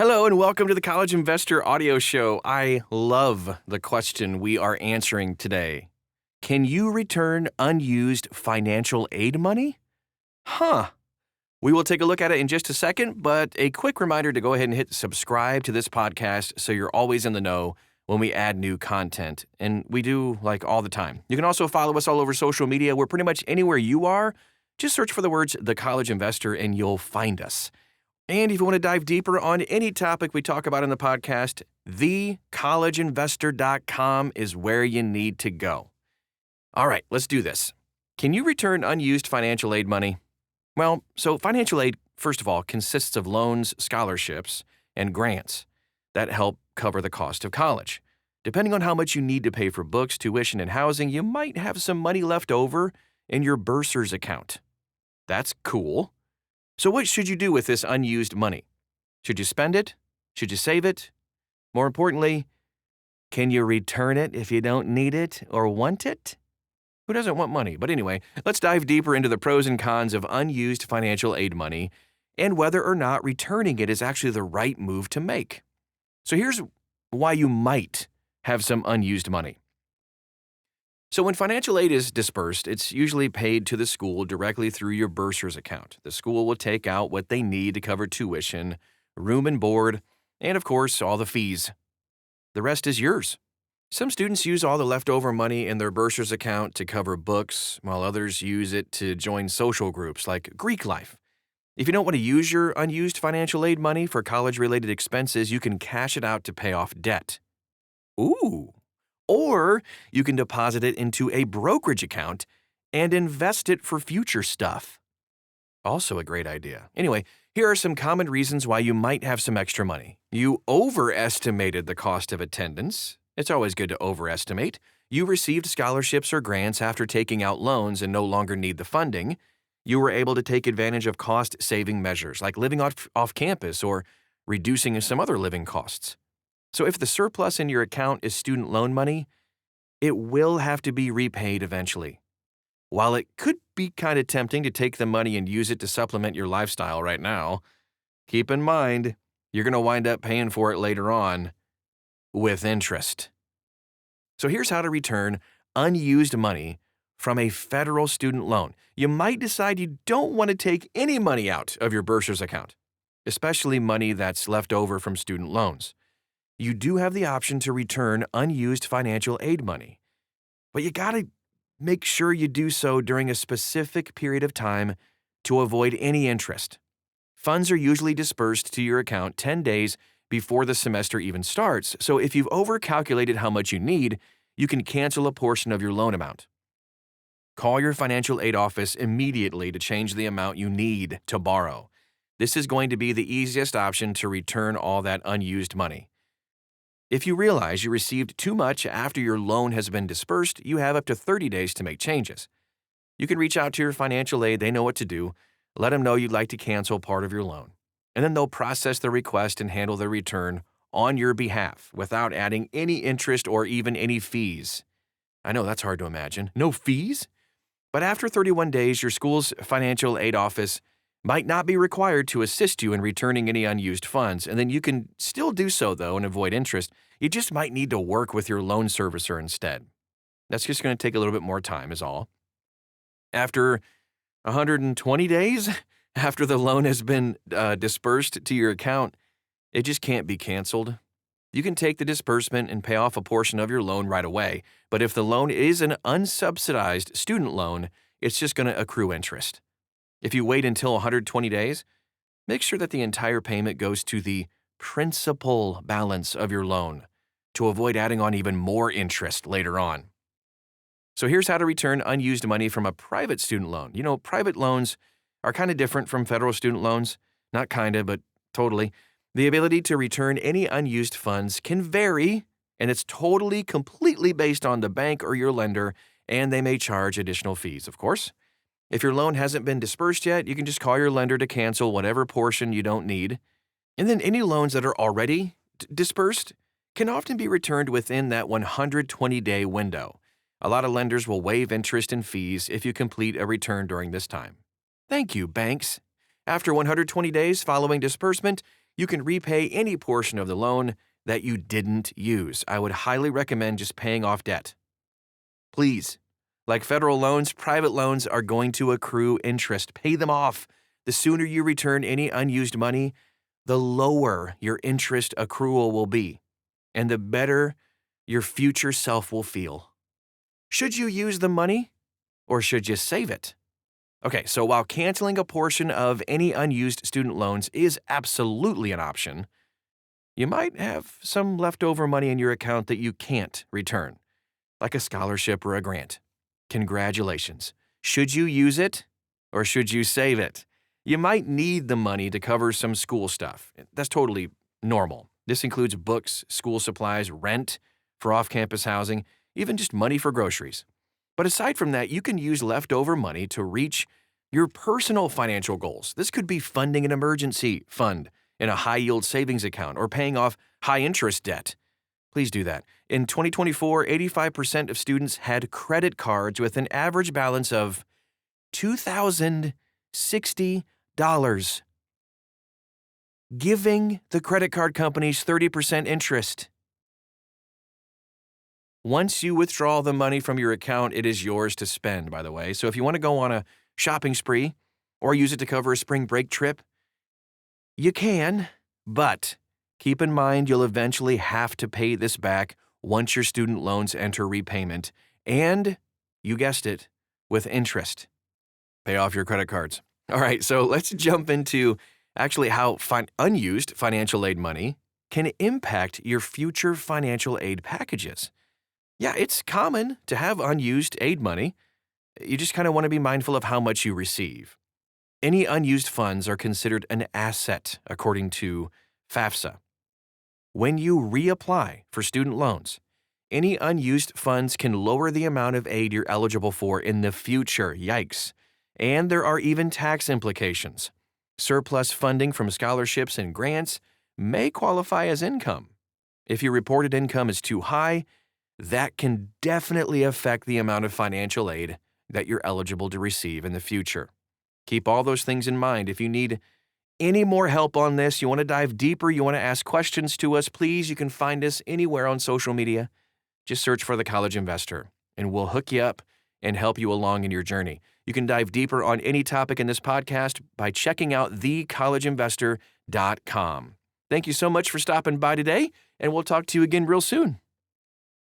Hello and welcome to the College Investor Audio Show. I love the question we are answering today. Can you return unused financial aid money? We will take a look at it in just a second, but a quick reminder to go ahead and hit subscribe to this podcast so you're always in the know when we add new content. And we do like all the time. You can also follow us all over social media. We're pretty much anywhere you are. Just search for the words The College Investor and you'll find us. And if you want to dive deeper on any topic we talk about in the podcast, thecollegeinvestor.com is where you need to go. All right, let's do this. Can you return unused financial aid money? Well, so financial aid, first of all, consists of loans, scholarships, and grants that help cover the cost of college. Depending on how much you need to pay for books, tuition, and housing, you might have some money left over in your bursar's account. That's cool. So what should you do with this unused money? Should you spend it? Should you save it? More importantly, can you return it if you don't need it or want it? Who doesn't want money? But anyway, let's dive deeper into the pros and cons of unused financial aid money and whether or not returning it is actually the right move to make. So here's why you might have some unused money. So when financial aid is dispersed, it's usually paid to the school directly through your bursar's account. The school will take out what they need to cover tuition, room and board, and of course, all the fees. The rest is yours. Some students use all the leftover money in their bursar's account to cover books, while others use it to join social groups like Greek life. If you don't want to use your unused financial aid money for college-related expenses, you can cash it out to pay off debt. Ooh! Or you can deposit it into a brokerage account and invest it for future stuff. Also a great idea. Anyway, here are some common reasons why you might have some extra money. You overestimated the cost of attendance. It's always good to overestimate. You received scholarships or grants after taking out loans and no longer need the funding. You were able to take advantage of cost-saving measures like living off campus or reducing some other living costs. So if the surplus in your account is student loan money, it will have to be repaid eventually. While it could be kind of tempting to take the money and use it to supplement your lifestyle right now, keep in mind you're going to wind up paying for it later on with interest. So here's how to return unused money from a federal student loan. You might decide you don't want to take any money out of your bursar's account, especially money that's left over from student loans. You do have the option to return unused financial aid money, but you got to make sure you do so during a specific period of time to avoid any interest. Funds are usually dispersed to your account 10 days before the semester even starts, so if you've overcalculated how much you need, you can cancel a portion of your loan amount. Call your financial aid office immediately to change the amount you need to borrow. This is going to be the easiest option to return all that unused money. If you realize you received too much after your loan has been dispersed, you have up to 30 days to make changes. You can reach out to your financial aid. They know what to do. Let them know you'd like to cancel part of your loan. And then they'll process the request and handle the return on your behalf without adding any interest or even any fees. I know that's hard to imagine. No fees? But after 31 days, your school's financial aid office might not be required to assist you in returning any unused funds, and then you can still do so, though, and avoid interest. You just might need to work with your loan servicer instead. That's just going to take a little bit more time, is all. After 120 days, after the loan has been dispersed to your account, it just can't be canceled. You can take the disbursement and pay off a portion of your loan right away, but if the loan is an unsubsidized student loan, it's just going to accrue interest. If you wait until 120 days, make sure that the entire payment goes to the principal balance of your loan to avoid adding on even more interest later on. So here's how to return unused money from a private student loan. You know, private loans are kind of different from federal student loans. Not kind of, but totally. The ability to return any unused funds can vary, and it's completely based on the bank or your lender, and they may charge additional fees, of course. If your loan hasn't been dispersed yet, you can just call your lender to cancel whatever portion you don't need. And then any loans that are already dispersed can often be returned within that 120-day window. A lot of lenders will waive interest and fees if you complete a return during this time. Thank you, banks. After 120 days following disbursement, you can repay any portion of the loan that you didn't use. I would highly recommend just paying off debt. Please. Like federal loans, private loans are going to accrue interest. Pay them off. The sooner you return any unused money, the lower your interest accrual will be, and the better your future self will feel. Should you use the money, or should you save it? Okay, so while canceling a portion of any unused student loans is absolutely an option, you might have some leftover money in your account that you can't return, like a scholarship or a grant. Congratulations. Should you use it, or should you save it? You might need the money to cover some school stuff. That's totally normal. This includes books, school supplies, rent for off-campus housing, even just money for groceries. But aside from that, you can use leftover money to reach your personal financial goals. This could be funding an emergency fund in a high-yield savings account or paying off high-interest debt. Please do that. In 2024, 85% of students had credit cards with an average balance of $2,060, giving the credit card companies 30% interest. Once you withdraw the money from your account, it is yours to spend, by the way. So if you want to go on a shopping spree or use it to cover a spring break trip, you can, but keep in mind you'll eventually have to pay this back once your student loans enter repayment, and, you guessed it, with interest. Pay off your credit cards. All right, so let's jump into actually how unused financial aid money can impact your future financial aid packages. Yeah, it's common to have unused aid money. You just kind of want to be mindful of how much you receive. Any unused funds are considered an asset according to FAFSA. When you reapply for student loans, any unused funds can lower the amount of aid you're eligible for in the future. Yikes. And there are even tax implications. Surplus funding from scholarships and grants may qualify as income. If your reported income is too high, that can definitely affect the amount of financial aid that you're eligible to receive in the future. Keep all those things in mind. If you need any more help on this, you want to dive deeper, you want to ask questions to us, please, you can find us anywhere on social media. Just search for The College Investor, and we'll hook you up and help you along in your journey. You can dive deeper on any topic in this podcast by checking out thecollegeinvestor.com. Thank you so much for stopping by today, and we'll talk to you again real soon.